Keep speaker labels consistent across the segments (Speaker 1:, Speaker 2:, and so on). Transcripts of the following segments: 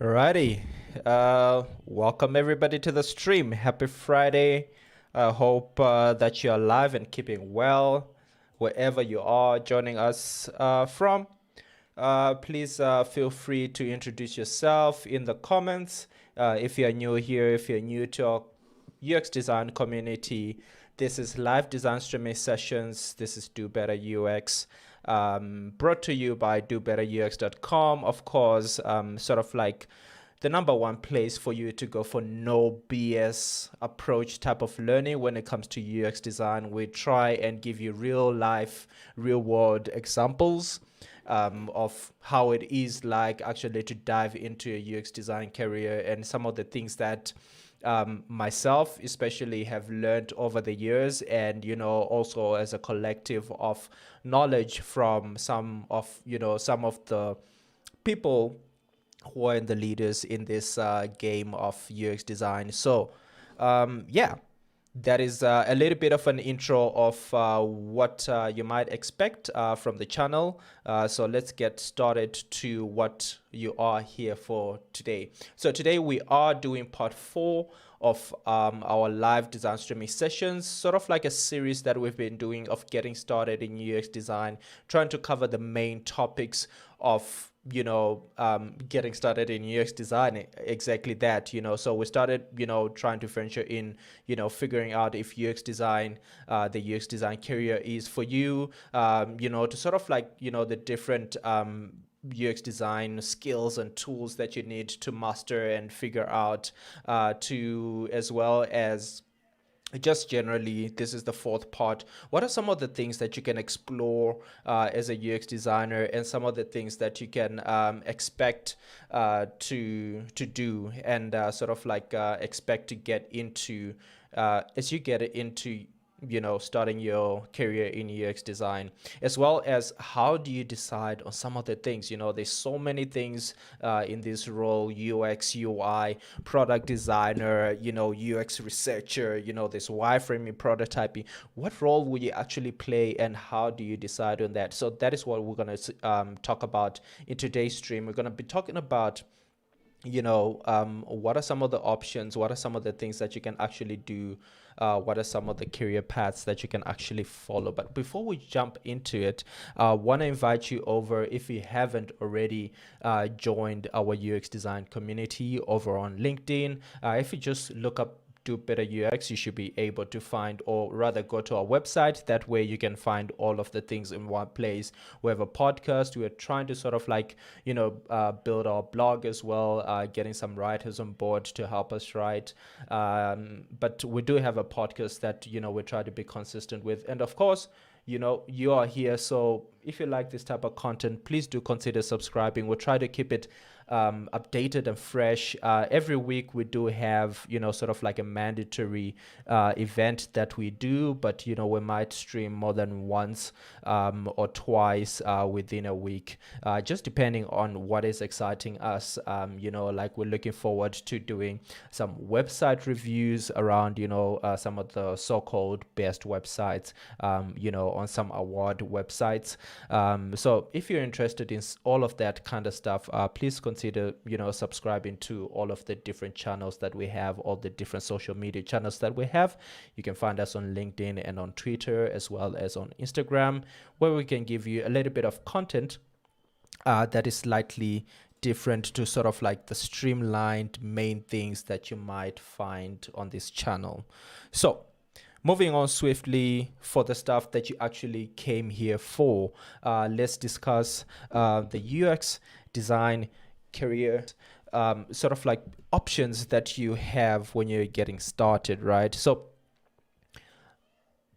Speaker 1: Alrighty. Welcome everybody to the stream. Happy Friday. I hope that you're alive and keeping well wherever you are joining us from. Please feel free to introduce yourself in the comments. If you're new here, if you're new to our UX design community, this is live design streaming sessions. This is Do Better UX. Brought to you by dobetterux.com, of course, sort of like the number one place for you to go for no BS approach type of learning when it comes to UX design. We try and give you real life, real world examples of how it is like actually to dive into a UX design career and some of the things that myself especially have learned over the years, and also as a collective of knowledge from some of the people who are the leaders in this game of UX design. So yeah, that is a little bit of an intro of what you might expect from the channel. So let's get started to what you are here for today. So today we are doing part 4 of our live design streaming sessions, sort of like a series that we've been doing of getting started in UX design, trying to cover the main topics of getting started in UX design. Exactly that. So we started trying to venture in figuring out if UX design, the UX design career is for you, to sort of like the different UX design skills and tools that you need to master and figure out, to as well as just generally, this is the 4th part. What are some of the things that you can explore as a UX designer, and some of the things that you can expect to do and sort of like expect to get into as you get into starting your career in UX design, as well as how do you decide on some of the things. There's so many things in this role: UX, UI, product designer, UX researcher, this wireframing, prototyping. What role will you actually play, and how do you decide on that? So that is what we're going to talk about in today's stream. We're going to be talking about what are some of the options, what are some of the things that you can actually do, what are some of the career paths that you can actually follow. But before we jump into it, I want to invite you over, if you haven't already joined our UX design community over on LinkedIn. If you just look up Do Better UX, you should be able to find, or rather go to our website. That way you can find all of the things in one place. We have a podcast. We're trying to sort of like build our blog as well, getting some writers on board to help us write, but we do have a podcast that we try to be consistent with. And of course, you are here, so if you like this type of content, please do consider subscribing. We'll try to keep it updated and fresh. Every week we do have sort of like a mandatory event that we do, but we might stream more than once or twice within a week, just depending on what is exciting us. Like we're looking forward to doing some website reviews around some of the so-called best websites, on some award websites. So if you're interested in all of that kind of stuff, please consider subscribing to all of the different channels that we have, all the different social media channels that we have. You can find us on LinkedIn and on Twitter, as well as on Instagram, where we can give you a little bit of content that is slightly different to sort of like the streamlined main things that you might find on this channel. So moving on swiftly for the stuff that you actually came here for, let's discuss the UX design career, sort of like options that you have when you're getting started, right? So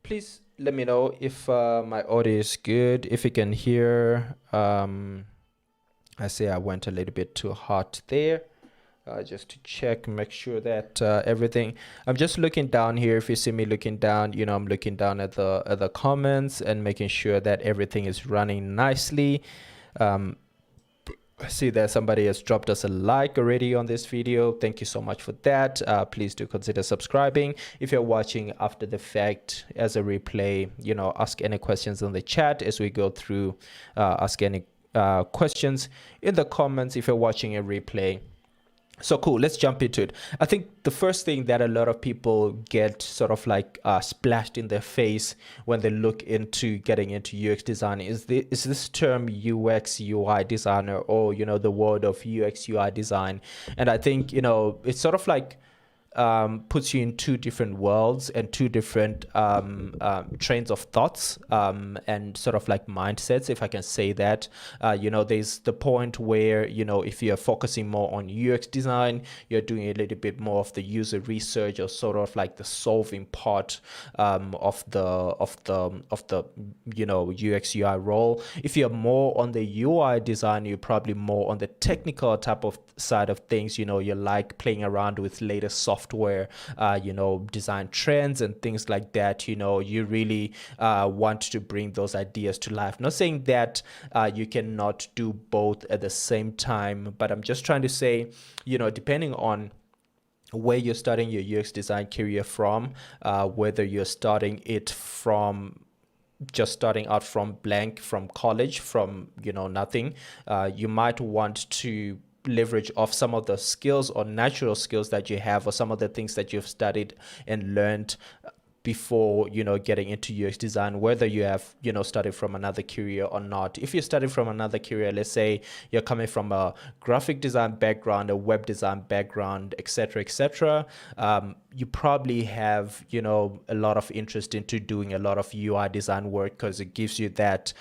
Speaker 1: please let me know if my audio is good, if you can hear. I say I went a little bit too hot there. Just to check, make sure that everything. I'm just looking down here. If you see me looking down, I'm looking down at the comments and making sure that everything is running nicely. I see that somebody has dropped us a like already on this video. Thank you so much for that. Please do consider subscribing. If you're watching after the fact as a replay, ask any questions on the chat as we go through. Ask any questions in the comments if you're watching a replay. So cool, let's jump into it. I think the first thing that a lot of people get sort of like splashed in their face when they look into getting into UX design is this term UX UI designer, or the word of UX UI design. And I think it's sort of like puts you in two different worlds and two different trains of thoughts, and sort of like mindsets, if I can say that. There's the point where, if you're focusing more on UX design, you're doing a little bit more of the user research, or sort of like the solving part of the UX UI role. If you're more on the UI design, you're probably more on the technical type of side of things. You like playing around with latest software, design trends and things like that. You really want to bring those ideas to life. Not saying that you cannot do both at the same time, but I'm just trying to say, depending on where you're starting your UX design career from, whether you're starting it from just starting out from blank, from college, from nothing, you might want to leverage off some of the skills or natural skills that you have, or some of the things that you've studied and learned before getting into UX design, whether you have studied from another career or not. If you studied from another career, let's say you're coming from a graphic design background, a web design background, etc., etc., you probably have a lot of interest into doing a lot of UI design work, because it gives you that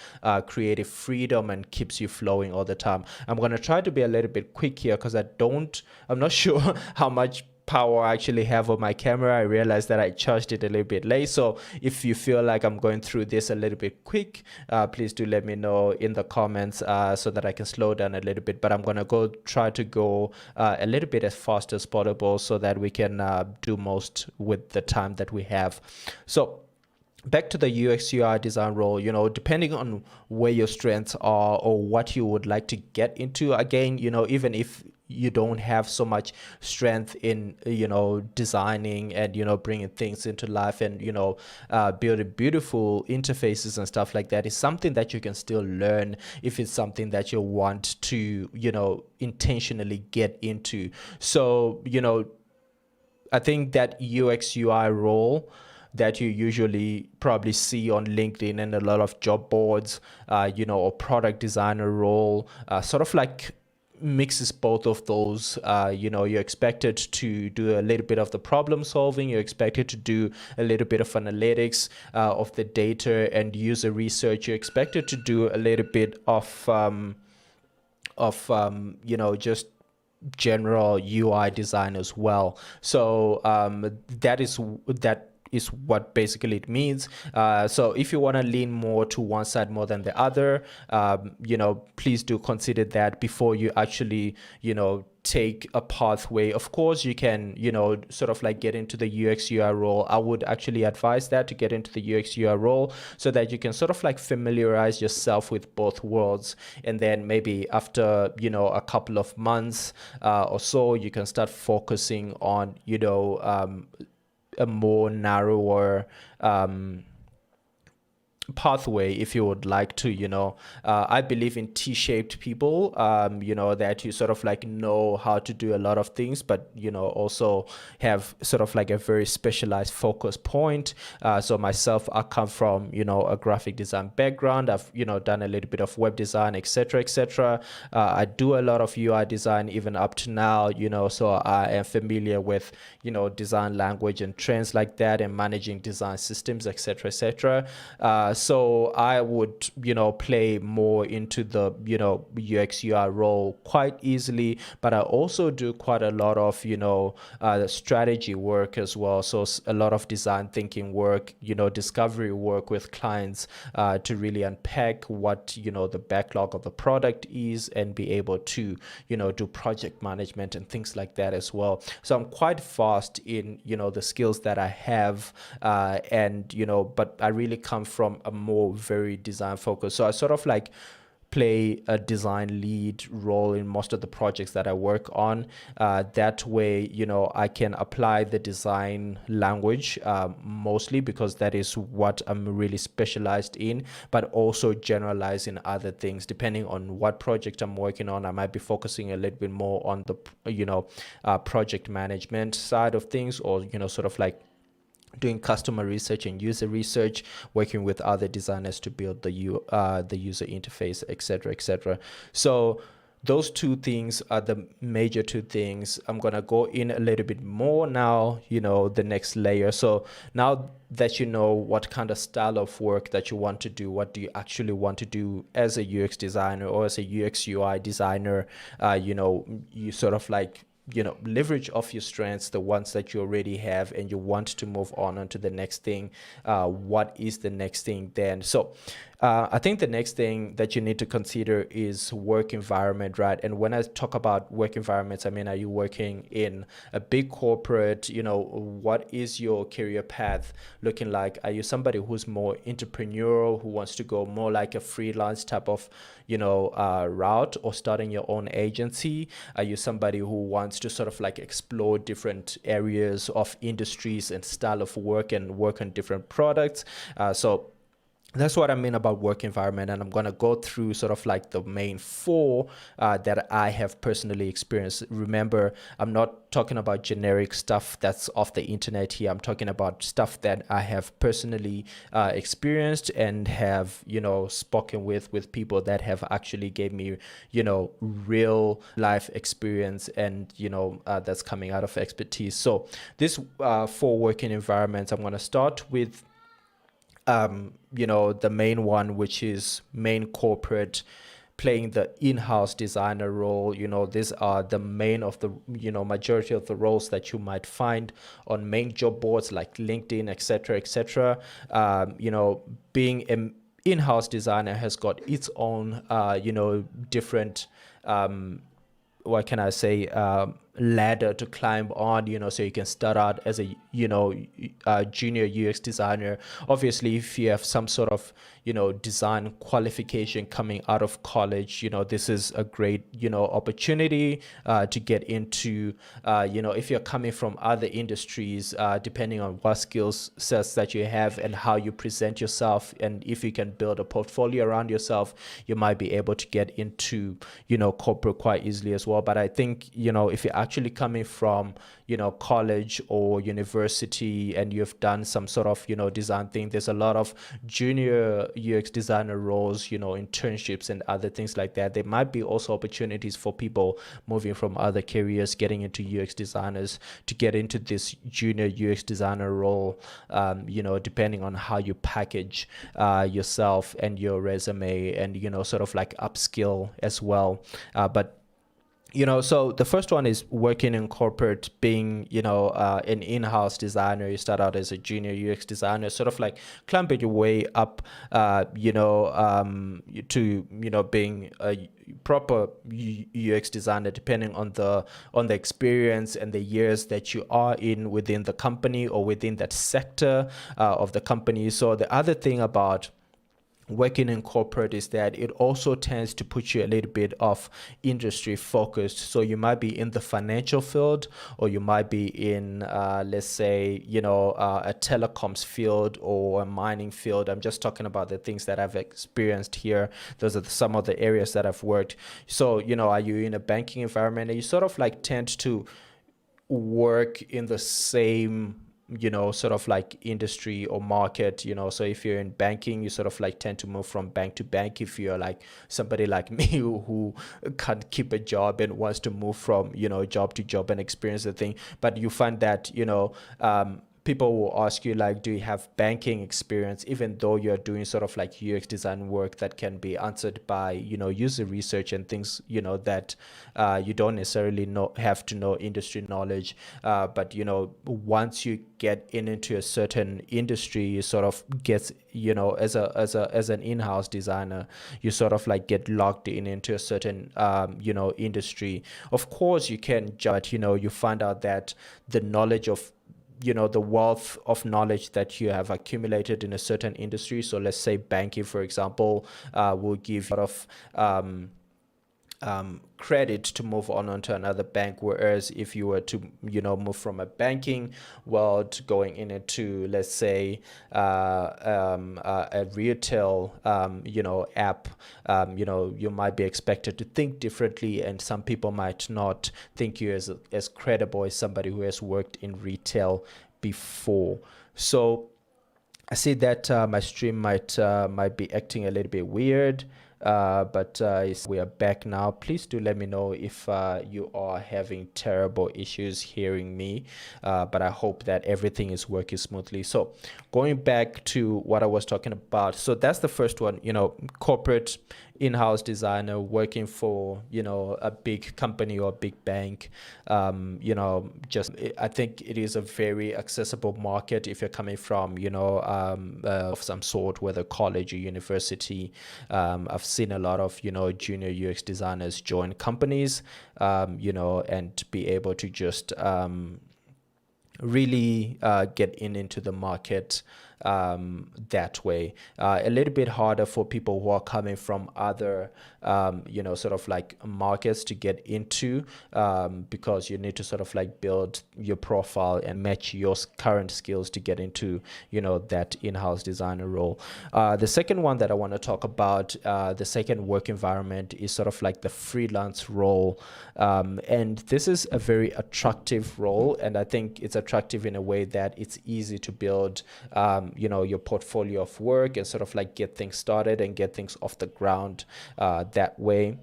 Speaker 1: creative freedom and keeps you flowing all the time. I'm going to try to be a little bit quick here, because I'm not sure how much power I actually have on my camera. I realized that I charged it a little bit late. So if you feel like I'm going through this a little bit quick, please do let me know in the comments, so that I can slow down a little bit. But I'm going to try to go a little bit as fast as possible, so that we can do most with the time that we have. So back to the UX UI design role, depending on where your strengths are or what you would like to get into, again, even if you don't have so much strength in designing and bringing things into life, and building beautiful interfaces and stuff like that, is something that you can still learn if it's something that you want to intentionally get into. So I think that UX UI role that you usually probably see on LinkedIn and a lot of job boards, or product designer role, sort of like mixes both of those. You're expected to do a little bit of the problem solving, you're expected to do a little bit of analytics of the data and user research, you're expected to do a little bit of just general UI design as well. So that is what basically it means. So if you want to lean more to one side more than the other, please do consider that before you actually, take a pathway. Of course, you can, sort of like get into the UX UI role. I would actually advise that, to get into the UX UI role, so that you can sort of like familiarize yourself with both worlds. And then maybe after, a couple of months or so, you can start focusing on, a more narrower pathway, if you would like to. I believe in T-shaped people, that you sort of like know how to do a lot of things, but also have sort of like a very specialized focus point. So myself, I come from a graphic design background. I've done a little bit of web design, etc., etc. I do a lot of UI design even up to now, so I am familiar with design language and trends like that, and managing design systems, etc., etc. So I would, play more into the, UX UI role quite easily, but I also do quite a lot of, strategy work as well. So a lot of design thinking work, discovery work with clients, to really unpack what, the backlog of the product is, and be able to, do project management and things like that as well. So I'm quite fast in, the skills that I have, and, but I really come from a more very design focused. So I sort of like play a design lead role in most of the projects that I work on. That way, I can apply the design language mostly because that is what I'm really specialized in, but also generalize in other things. Depending on what project I'm working on, I might be focusing a little bit more on the, project management side of things, or, sort of like doing customer research and user research, working with other designers to build the user interface, etc., etc. So those two things are the major two things. I'm gonna go in a little bit more now, the next layer. So now that you know what kind of style of work that you want to do, what do you actually want to do as a UX designer or as a UX UI designer, you sort of like leverage off your strengths, the ones that you already have, and you want to move on to the next thing. What is the next thing then? So I think the next thing that you need to consider is work environment, right? And when I talk about work environments, I mean, are you working in a big corporate? What is your career path looking like? Are you somebody who's more entrepreneurial, who wants to go more like a freelance type of, route, or starting your own agency? Are you somebody who wants to sort of like explore different areas of industries and style of work and work on different products? So that's what I mean about work environment, and I'm going to go through sort of like the main four that I have personally experienced. Remember, I'm not talking about generic stuff that's off the internet here. I'm talking about stuff that I have personally experienced and have, spoken with people that have actually gave me, real life experience, and, that's coming out of expertise. So this four working environments, I'm going to start with the main one, which is main corporate, playing the in-house designer role. These are the main of the, majority of the roles that you might find on main job boards like LinkedIn, etc., etc. Being an in-house designer has got its own, different, what can I say, ladder to climb on, so you can start out as a, junior UX designer. Obviously, if you have some sort of, design qualification coming out of college, this is a great, opportunity to get into, if you're coming from other industries, depending on what skills sets that you have and how you present yourself, and if you can build a portfolio around yourself, you might be able to get into, corporate quite easily as well. But I think, if you're actually coming from, college or university, and you've done some sort of, design thing, there's a lot of junior UX designer roles, internships and other things like that. There might be also opportunities for people moving from other careers, getting into UX designers, to get into this junior UX designer role, depending on how you package yourself and your resume, and, sort of like upskill as well. But so the first one is working in corporate, being, an in-house designer. You start out as a junior UX designer, sort of like climbing your way up, to, being a proper UX designer, depending on the experience and the years that you are in within the company or within that sector of the company. So the other thing about working in corporate is that it also tends to put you a little bit of industry focused. So you might be in the financial field, or you might be in, let's say, a telecoms field or a mining field. I'm just talking about the things that I've experienced here. Those are some of the areas that I've worked. So, are you in a banking environment? And you sort of like tend to work in the same sort of like industry or market. So if you're in banking, you sort of like tend to move from bank to bank. If you're like somebody like me who can't keep a job and wants to move from job to job and experience the thing, but you find that people will ask you like, do you have banking experience, even though you're doing sort of like UX design work that can be answered by user research and things that you don't necessarily have to know industry knowledge, but once you get into a certain industry, you sort of get as an in-house designer, you sort of like get locked into a certain industry. Of course you can, but you find out that the knowledge of the wealth of knowledge that you have accumulated in a certain industry. So let's say banking, for example, will give you a lot of credit to move on onto another bank, whereas if you were to move from a banking world going into, let's say, a retail app, you might be expected to think differently, and some people might not think you as credible as somebody who has worked in retail before. So I see that my stream might be acting a little bit weird, but we are back now. Please do let me know if you are having terrible issues hearing me, but I hope that everything is working smoothly. So going back to what I was talking about, so that's the first one, corporate in-house designer working for a big company or a big bank. Just I think it is a very accessible market if you're coming from of some sort, whether college or university. I've seen a lot of junior UX designers join companies, and be able to just really get into the market that way. A little bit harder for people who are coming from other sort of like markets to get into, because you need to sort of like build your profile and match your current skills to get into that in-house designer role. The second one that I want to talk about, the second work environment, is sort of like the freelance role, and this is a very attractive role, and I think it's attractive in a way that it's easy to build your portfolio of work and sort of like get things started and get things off the ground that way.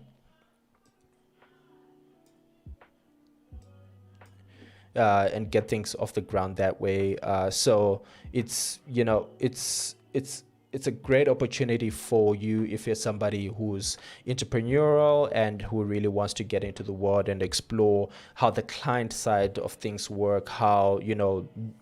Speaker 1: And get things off the ground that way. So it's a great opportunity for you if you're somebody who's entrepreneurial and who really wants to get into the world and explore how the client side of things work, how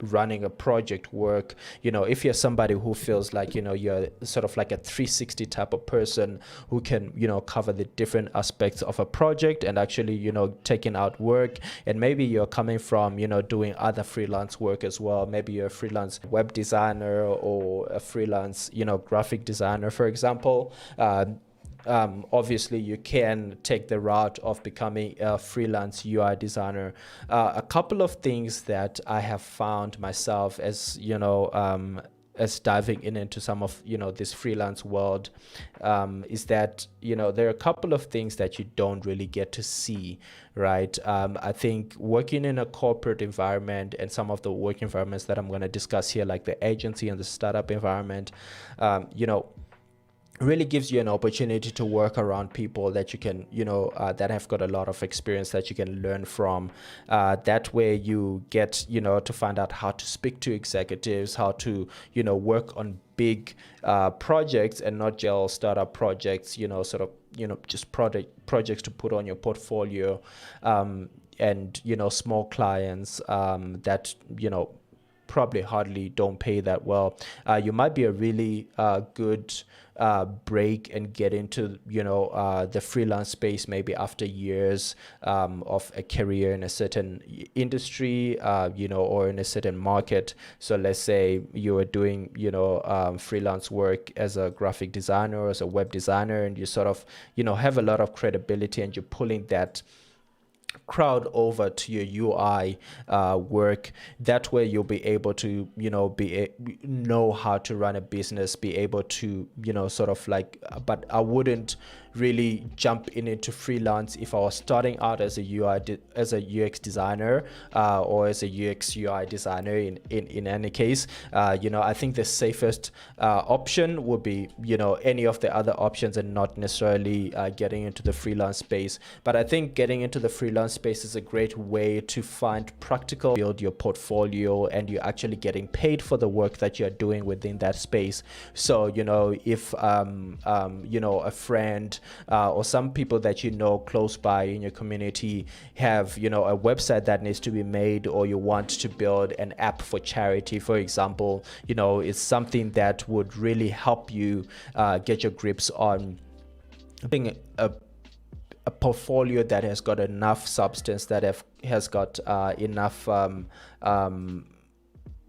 Speaker 1: running a project work. If you're somebody who feels like you're sort of like a 360 type of person who can cover the different aspects of a project and actually taking out work, and maybe you're coming from doing other freelance work as well. Maybe you're a freelance web designer or a freelance graphic designer, for example. Obviously you can take the route of becoming a freelance UI designer. A couple of things that I have found myself as as diving into some of this freelance world, is that there are a couple of things that you don't really get to see, right? I think working in a corporate environment and some of the work environments that I'm going to discuss here, like the agency and the startup environment, really gives you an opportunity to work around people that you can, that have got a lot of experience that you can learn from. That way you get, to find out how to speak to executives, how to, work on big projects and not just startup projects, sort of, just projects to put on your portfolio, and, small clients that, probably hardly don't pay that well. You might be a really good break and get into the freelance space maybe after years of a career in a certain industry, or in a certain market. So let's say you are doing freelance work as a graphic designer or as a web designer, and you sort of have a lot of credibility, and you're pulling that crowd over to your UI work. That way you'll be able to know how to run a business, be able to sort of like, but I wouldn't really jump into freelance if I was starting out as a UX designer, or as a UX UI designer. In any case, I think the safest option would be any of the other options, and not necessarily getting into the freelance space. But I think getting into the freelance space is a great way to find practical, build your portfolio, and you're actually getting paid for the work that you're doing within that space. So if a friend or some people that close by in your community have a website that needs to be made, or you want to build an app for charity, for example, it's something that would really help you get your grips on being a portfolio that has got enough substance, that has got enough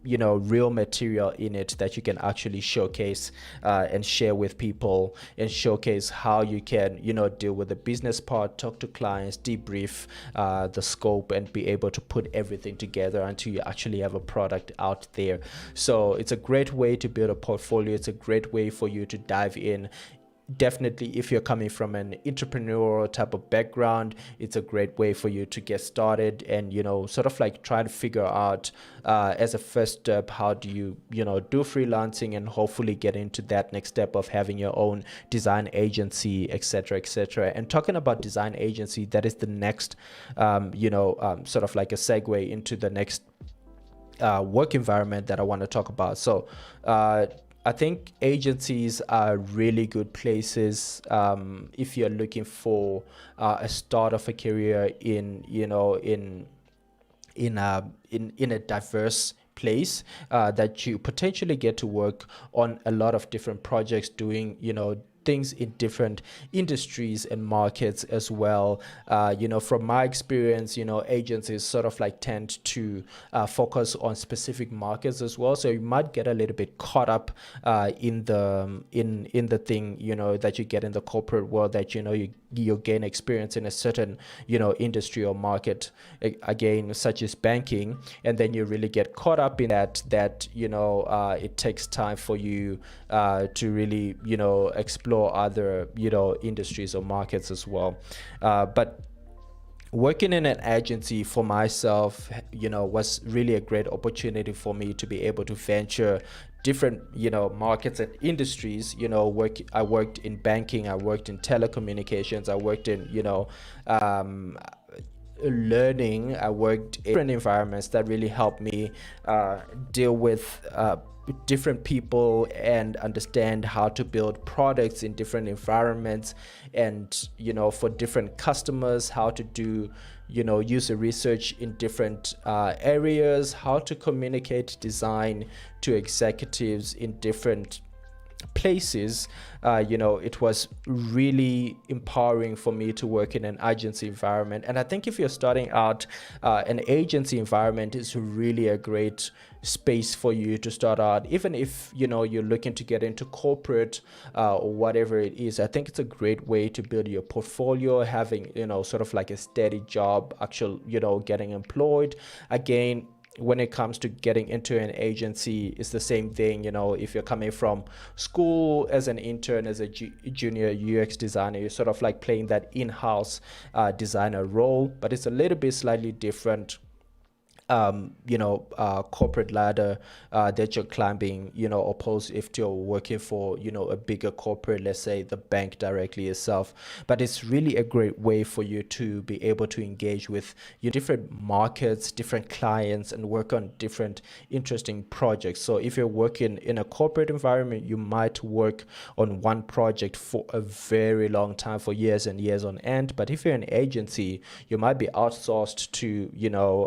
Speaker 1: real material in it that you can actually showcase and share with people, and showcase how you can deal with the business part, talk to clients, debrief the scope, and be able to put everything together until you actually have a product out there. So it's a great way to build a portfolio. It's a great way for you to dive in. Definitely, if you're coming from an entrepreneurial type of background, it's a great way for you to get started and sort of like try to figure out as a first step, how do you do freelancing, and hopefully get into that next step of having your own design agency, etc., etc. And talking about design agency, that is the next sort of like a segue into the next work environment that I want to talk about. So I think agencies are really good places if you're looking for a start of a career in a diverse place that you potentially get to work on a lot of different projects, doing things in different industries and markets as well. From my experience, agencies sort of like tend to focus on specific markets as well. So you might get a little bit caught up in the thing, that you get in the corporate world, that you gain experience in a certain industry or market, again, such as banking, and then you really get caught up in that it takes time for you to really explore other industries or markets as well. But working in an agency for myself was really a great opportunity for me to be able to venture different markets and industries. I worked in banking, I worked in telecommunications, I worked in learning, I worked in different environments that really helped me deal with different people and understand how to build products in different environments, and for different customers, how to do user research in different areas, how to communicate design to executives in different places. It was really empowering for me to work in an agency environment. And I think if you're starting out, an agency environment is really a great space for you to start out. Even if you're looking to get into corporate or whatever it is, I think it's a great way to build your portfolio, having sort of like a steady job, actual getting employed. Again, when it comes to getting into an agency, it's the same thing. If you're coming from school as an intern, as a junior UX designer, you're sort of like playing that in-house designer role, but it's a little bit slightly different corporate ladder that you're climbing, opposed if you're working for, a bigger corporate, let's say the bank directly itself. But it's really a great way for you to be able to engage with your different markets, different clients, and work on different interesting projects. So if you're working in a corporate environment, you might work on one project for a very long time, for years and years on end. But if you're an agency, you might be outsourced to,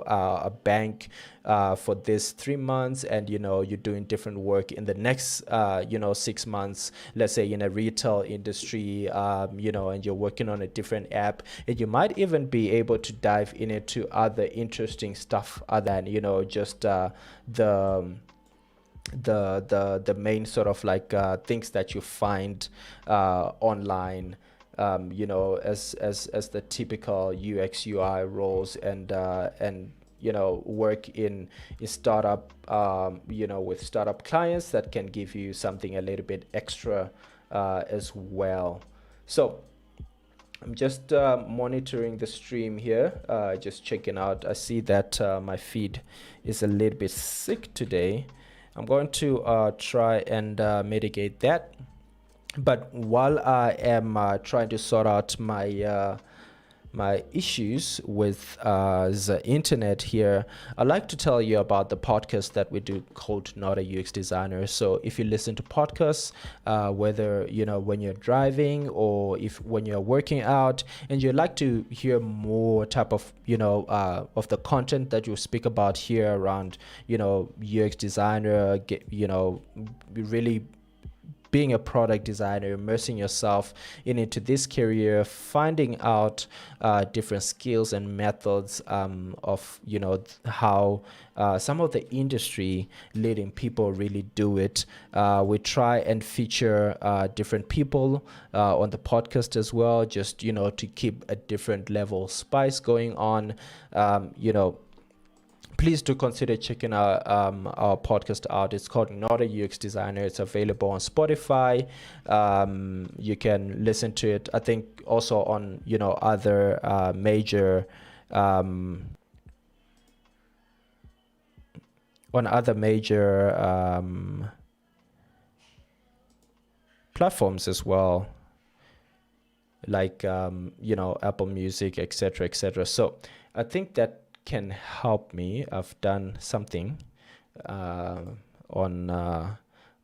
Speaker 1: a bank for this 3 months, and you're doing different work in the next 6 months, let's say in a retail industry, and you're working on a different app, and you might even be able to dive into other interesting stuff other than just the main sort of like things that you find online, as the typical UX UI roles, and work in startup, with startup clients that can give you something a little bit extra as well. So I'm just monitoring the stream here, just checking out. I see that my feed is a little bit sick today. I'm going to try and mitigate that. But while I am trying to sort out my issues with the internet here, I'd like to tell you about the podcast that we do called Not a UX Designer. So if you listen to podcasts, whether when you're driving or if when you're working out, and you'd like to hear more type of of the content that you speak about here around UX designer, really being a product designer, immersing yourself into this career, finding out different skills and methods of how some of the industry leading people really do it. We try and feature different people on the podcast as well, just to keep a different level spice going on. Please do consider checking our podcast out. It's called Not a UX Designer. It's available on Spotify. You can listen to it, I think, also on other major platforms as well, like Apple Music, etc., etc. So I think that can help me. I've done something on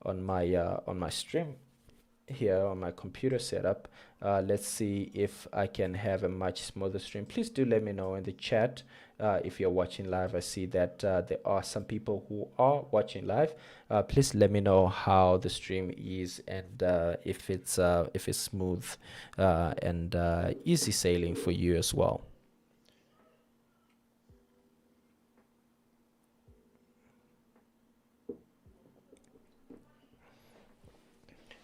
Speaker 1: my stream here on my computer setup. Let's see if I can have a much smoother stream. Please do let me know in the chat if you're watching live. I see that there are some people who are watching live. Please let me know how the stream is, and if it's smooth and easy sailing for you as well.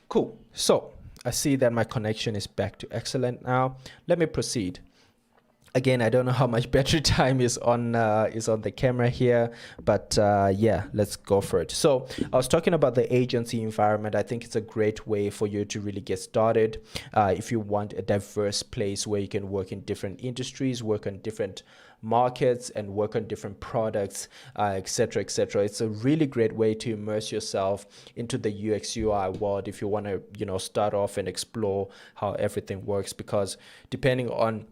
Speaker 1: Cool. So I see that my connection is back to excellent now. Let me proceed. Again, I don't know how much battery time is on the camera here, but yeah, let's go for it. So I was talking about the agency environment. I think it's a great way for you to really get started. If you want a diverse place where you can work in different industries, work on different markets, and work on different products, etc., etc. It's a really great way to immerse yourself into the UX UI world if you want to, start off and explore how everything works, because depending on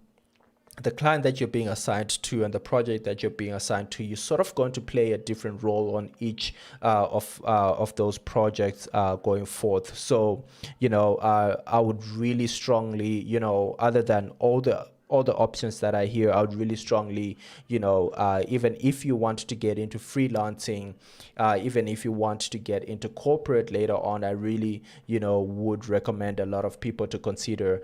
Speaker 1: the client that you're being assigned to and the project that you're being assigned to, you're sort of going to play a different role on each of those projects going forth. So, I would really strongly, other than all the options that I hear, I would really strongly, even if you want to get into freelancing, even if you want to get into corporate later on, I really, would recommend a lot of people to consider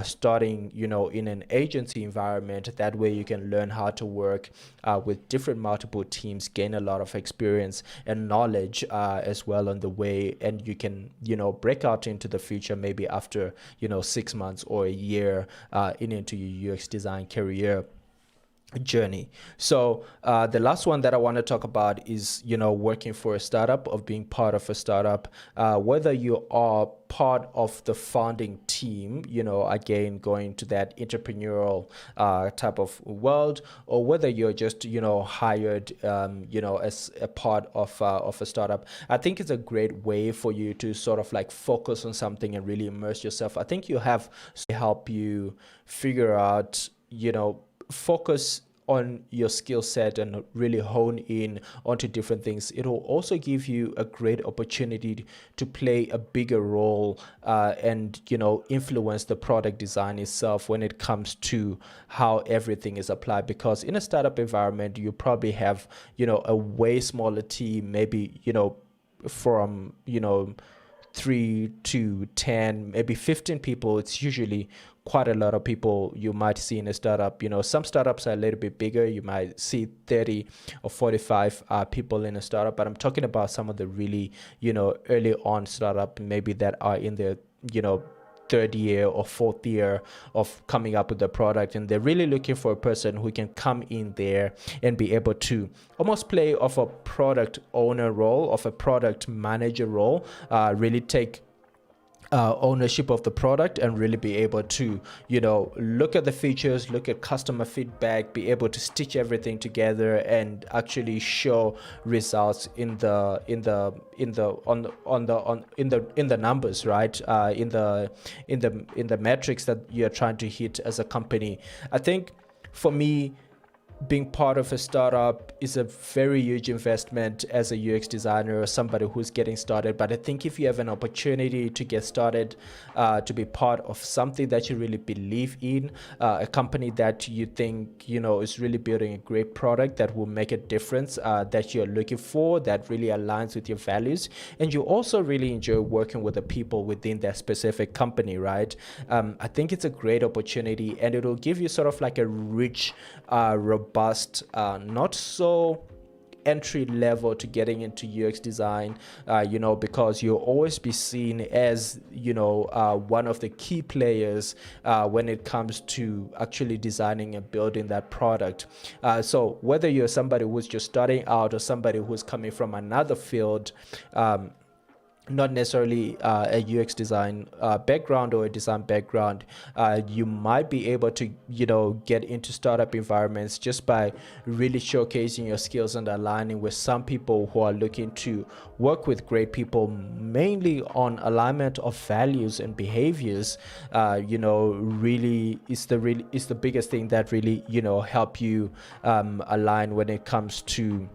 Speaker 1: starting, in an agency environment. That way you can learn how to work with different multiple teams, gain a lot of experience and knowledge as well on the way, and you can, break out into the future maybe after, 6 months or a year into your UX design career journey. So the last one that I want to talk about is working for a startup, of being part of a startup, whether you are part of the founding team, again going to that entrepreneurial type of world, or whether you're just hired as a part of a startup. I think it's a great way for you to sort of like focus on something and really immerse yourself. I think you have to help you figure out, focus on your skill set and really hone in onto different things. It will also give you a great opportunity to play a bigger role and influence the product design itself when it comes to how everything is applied. Because in a startup environment, you probably have a way smaller team, maybe from 3 to 10, maybe 15 people. It's usually quite a lot of people you might see in a startup. Some startups are a little bit bigger. You might see 30 or 45 people in a startup, but I'm talking about some of the really, early on startup, maybe that are in their, third year or fourth year of coming up with the product, and they're really looking for a person who can come in there and be able to almost play off a product owner role, of a product manager role, really take ownership of the product and really be able to look at the features, look at customer feedback, be able to stitch everything together and actually show results in the numbers, right? In the metrics that you're trying to hit as a company. I think for me, being part of a startup is a very huge investment as a UX designer or somebody who's getting started. But I think if you have an opportunity to get started, to be part of something that you really believe in, a company that you think, is really building a great product that will make a difference, that you're looking for, that really aligns with your values, and you also really enjoy working with the people within that specific company, right? I think it's a great opportunity, and it'll give you sort of like a rich, robust, not so entry level to getting into UX design, because you'll always be seen as, one of the key players when it comes to actually designing and building that product. So whether you're somebody who's just starting out or somebody who's coming from another field, not necessarily a UX design background or a design background, you might be able to, get into startup environments just by really showcasing your skills and aligning with some people who are looking to work with great people, mainly on alignment of values and behaviors. Really is the biggest thing that really, help you align when it comes to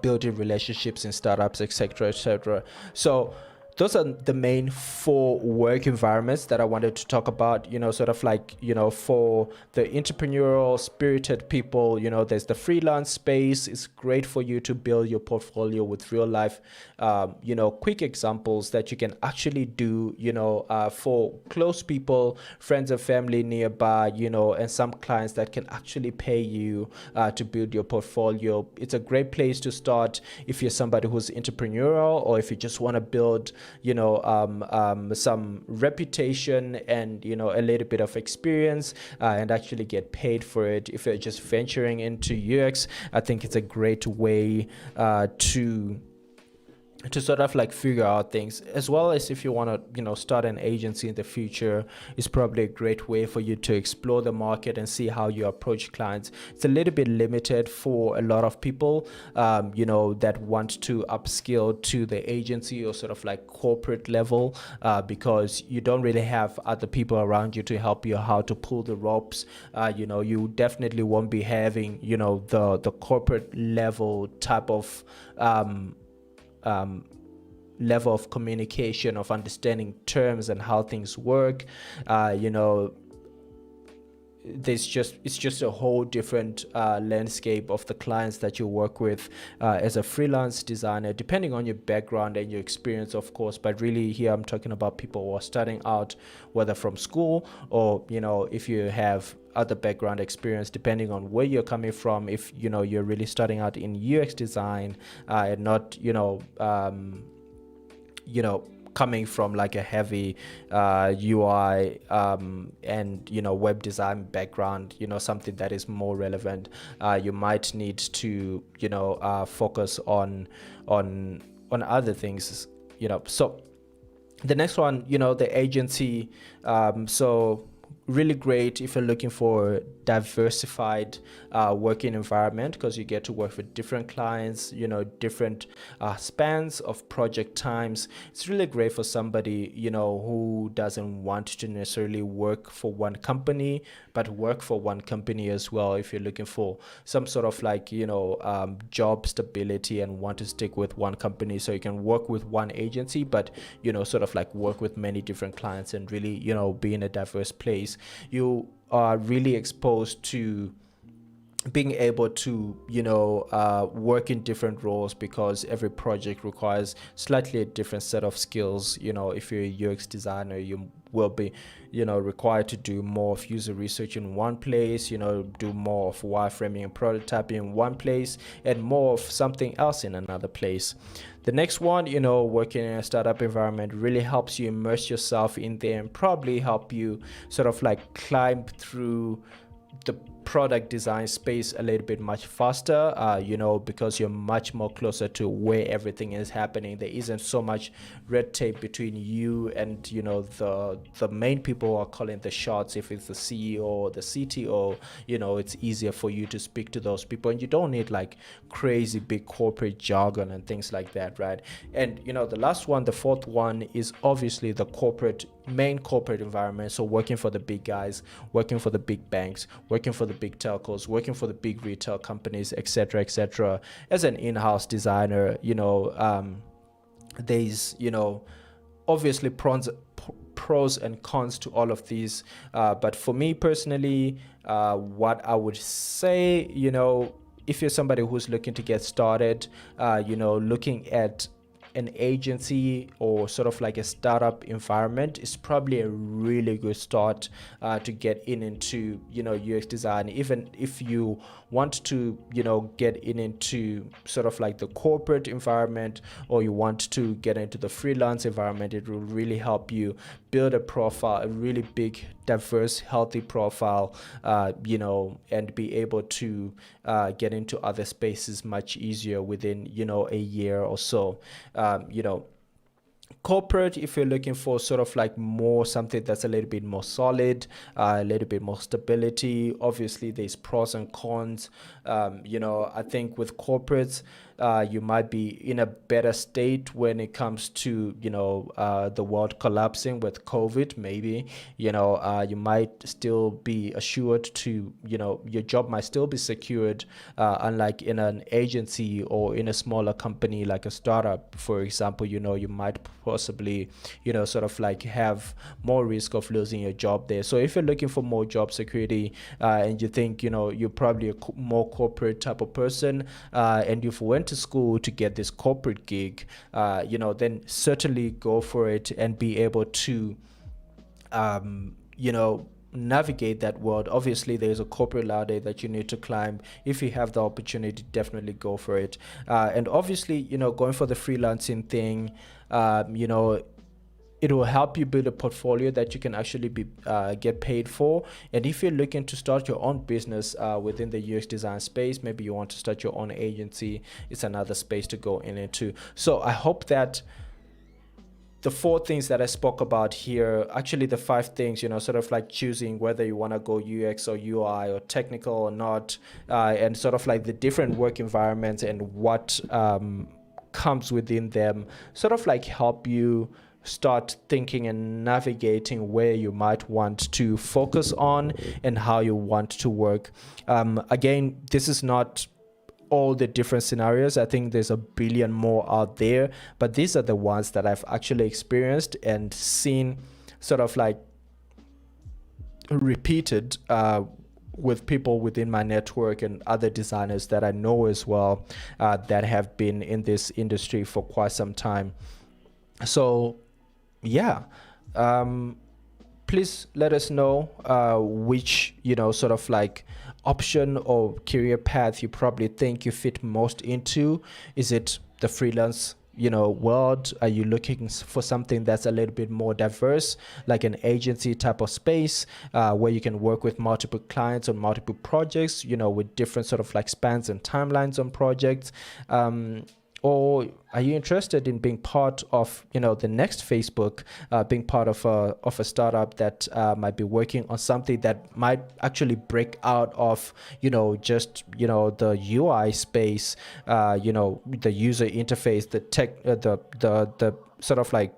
Speaker 1: building relationships in startups, etc., etc. So those are the main 4 work environments that I wanted to talk about, sort of like, for the entrepreneurial spirited people. There's the freelance space. It's great for you to build your portfolio with real life, quick examples that you can actually do, for close people, friends and family nearby, and some clients that can actually pay you to build your portfolio. It's a great place to start if you're somebody who's entrepreneurial, or if you just want to build some reputation and a little bit of experience, and actually get paid for it. If you're just venturing into UX, I think it's a great way to sort of like figure out things, as well as if you want to start an agency in the future. It's probably a great way for you to explore the market and see how you approach clients. It's a little bit limited for a lot of people that want to upskill to the agency or sort of like corporate level, because you don't really have other people around you to help you how to pull the ropes. You definitely won't be having the corporate level type of level of communication, of understanding terms and how things work. It's just a whole different landscape of the clients that you work with as a freelance designer, depending on your background and your experience, of course. But really here I'm talking about people who are starting out, whether from school or if you have other background experience, depending on where you're coming from. If you're really starting out in UX design, and not coming from like a heavy UI and web design background, something that is more relevant, you might need to focus on other things. So the next one, the agency. So really great if you're looking for diversified working environment, because you get to work with different clients, different spans of project times. It's really great for somebody who doesn't want to necessarily work for one company, but work for one company as well. If you're looking for some sort of like job stability and want to stick with one company, so you can work with one agency, but sort of like work with many different clients and really be in a diverse place. You are really exposed to being able to work in different roles, because every project requires slightly a different set of skills. If you're a UX designer, you will be required to do more of user research in one place, do more of wireframing and prototyping in one place, and more of something else in another place. The next one, working in a startup environment really helps you immerse yourself in there and probably help you sort of like climb through the product design space a little bit much faster, because you're much more closer to where everything is happening. There isn't so much red tape between you and the main people who are calling the shots. If it's the CEO or the CTO, it's easier for you to speak to those people, and you don't need like crazy big corporate jargon and things like that, right? And the last one, the fourth one, is obviously the main corporate environment. So working for the big guys, working for the big banks, working for the the big telcos, working for the big retail companies, etc., etc. As an in-house designer, there's, obviously pros and cons to all of these. But for me personally, what I would say, if you're somebody who's looking to get started, looking at an agency or sort of like a startup environment is probably a really good start to get into UX design. Even if you want to get into sort of like the corporate environment, or you want to get into the freelance environment, it will really help you build a profile, a really big, diverse, healthy profile, and be able to get into other spaces much easier within a year or so. Corporate, if you're looking for sort of like more something that's a little bit more solid, a little bit more stability, obviously there's pros and cons. I think with corporates, you might be in a better state when it comes to the world collapsing with COVID. Maybe you might still be assured to your job might still be secured, unlike in an agency or in a smaller company like a startup, for example. You might possibly sort of like have more risk of losing your job there. So if you're looking for more job security, and you think you're probably a more corporate type of person, and you've went to school to get this corporate gig, then certainly go for it and be able to navigate that world. Obviously there's a corporate ladder that you need to climb. If you have the opportunity, definitely go for it. And obviously going for the freelancing thing, it will help you build a portfolio that you can actually get paid for. And if you're looking to start your own business within the UX design space, maybe you want to start your own agency, it's another space to go into. So I hope that the 4 things that I spoke about here, actually the 5 things, sort of like choosing whether you want to go UX or UI or technical or not, and sort of like the different work environments and what comes within them, sort of like help you start thinking and navigating where you might want to focus on and how you want to work. Again, this is not all the different scenarios. I think there's a billion more out there, but these are the ones that I've actually experienced and seen sort of like repeated with people within my network and other designers that I know as well, that have been in this industry for quite some time. So yeah, please let us know which sort of like option or career path you probably think you fit most into. Is it the freelance world? Are you looking for something that's a little bit more diverse, like an agency type of space, where you can work with multiple clients on multiple projects, with different sort of like spans and timelines on projects? Or are you interested in being part of, the next Facebook, being part of a startup that might be working on something that might actually break out of, just, the UI space, the user interface, the tech, the sort of like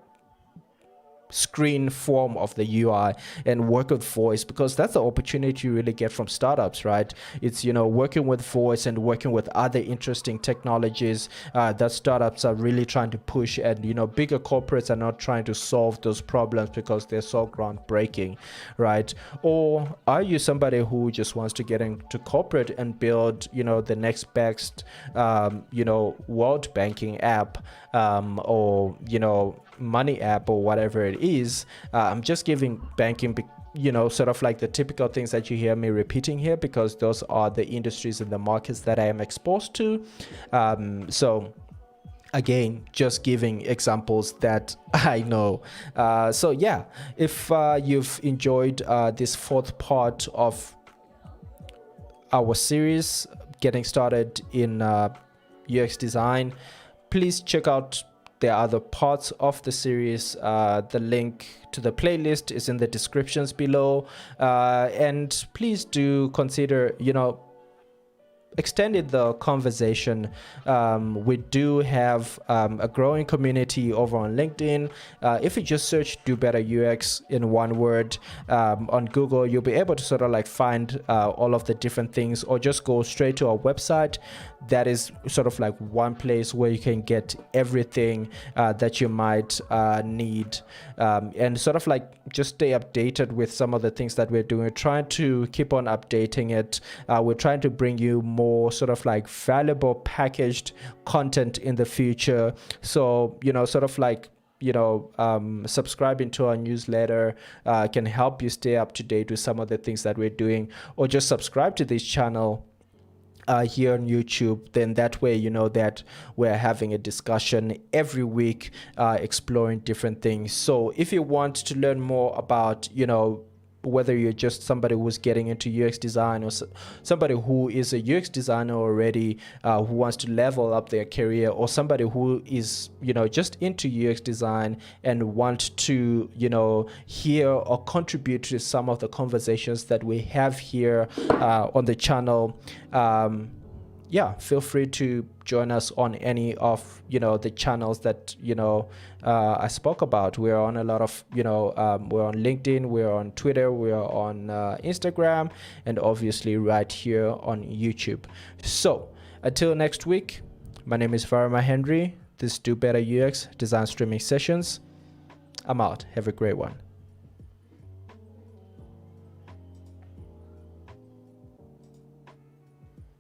Speaker 1: screen form of the UI, and work with voice, because that's the opportunity you really get from startups, right? It's working with voice and working with other interesting technologies that startups are really trying to push, and bigger corporates are not trying to solve those problems because they're so groundbreaking, right? Or are you somebody who just wants to get into corporate and build the next best world banking app, or money app, or whatever it is? I'm just giving banking sort of like the typical things that you hear me repeating here, because those are the industries and the markets that I am exposed to. So again, just giving examples that I know. So yeah, if you've enjoyed this 4th part of our series, getting started in UX design, please check out the other parts of the series. The link to the playlist is in the descriptions below, and please do consider extending the conversation. We do have a growing community over on LinkedIn. If you just search Do Better UX in one word on Google, you'll be able to sort of like find all of the different things, or just go straight to our website. That is sort of like one place where you can get everything that you might need, and sort of like just stay updated with some of the things that we're doing. We're trying to keep on updating it. We're trying to bring you more sort of like valuable packaged content in the future. So, sort of like, subscribing to our newsletter can help you stay up to date with some of the things that we're doing, or just subscribe to this channel here on YouTube. Then that way you know that we're having a discussion every week, exploring different things. So if you want to learn more about, whether you're just somebody who's getting into UX design, or somebody who is a UX designer already, who wants to level up their career, or somebody who is, just into UX design and want to, hear or contribute to some of the conversations that we have here on the channel, feel free to join us on any of the channels that I spoke about. We're on a lot of we're on LinkedIn, we're on Twitter, we're on Instagram, and obviously right here on YouTube. So until next week, my name is Varma Henry. This is Do Better UX Design Streaming Sessions. I'm out. Have a great one.